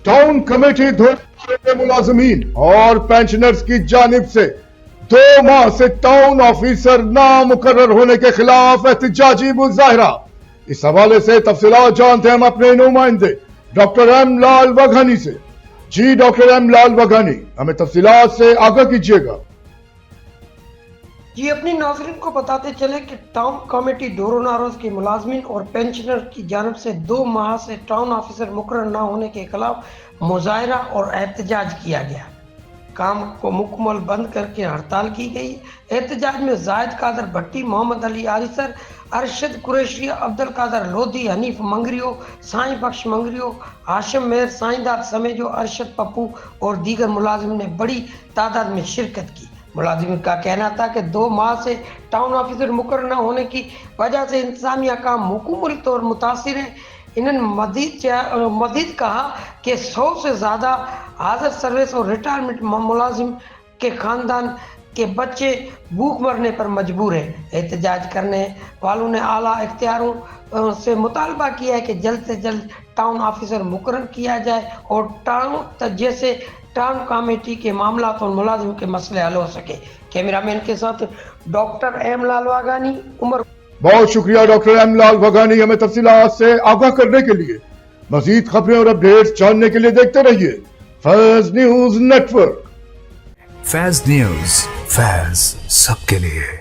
Town committee धुरंधर के मुलाजमीन और pensioners की जानिब से 2 माह से टाउन ऑफिसर नामुकर्रर होने के खिलाफ एहतजाजी मुजाहरा। इस हवाले से तफसीलात जानते हैं हम अपने नुमाइंदे डॉक्टर एम लाल वघानी से। जी डॉक्टर एम लाल वघानी, हमें तफसीलात से आगाह कीजिएगा। जी, अपनी नाज़रीन को बताते चले कि टाउन कमेटी डोरो नारोज के मुलाजमीन और पेंशनर की जानिब से 2 माह से टाउन ऑफिसर मुकर्रर न होने के खिलाफ मुजाहरा और एहतजाज किया गया। काम को मुकम्मल बंद करके हड़ताल की गई। एहतजाज में जायद कादर भट्टी, मोहम्मद अली आरिसर, अरशद कुरैशी, अब्दुल कादर लोधी, हनीफ मंगरियो, साईं बख्श मंगरियो, हाशिम मेहर, साईंदार समेजो, अरशद पप्पू और दीगर मुलाजिम ने बड़ी तादाद में शिरकत की। मुलाजिम का कहना था कि 2 माह से टाउन ऑफिसर मुकर्रर न होने की वजह से इंतजामिया काम मुकम्मल तौर मुतासिर है। इन्होंने मजीद कहा कि 100 से ज़्यादा हाजिर सर्विस और रिटायरमेंट मुलाजिम के खानदान के बच्चे भूख मरने पर मजबूर हैं। एहतजाज करने वालों ने आला इख्तियारों से मुतालबा किया है कि जल्द से जल्द टाउन ऑफिसर मुकर्रर किया जाए और टाउन कमेटी के मामला और मुलाजिम के मसले हल हो सके। कैमरामैन के साथ डॉक्टर एम लाल वघानी, उमर। बहुत शुक्रिया डॉक्टर एम लाल वघानी, हमें तफसीलात से आगाह करने के लिए। मजीद खबरें और अपडेट्स जानने के लिए देखते रहिए Faiz news network. Faiz news, Faiz सबके लिए।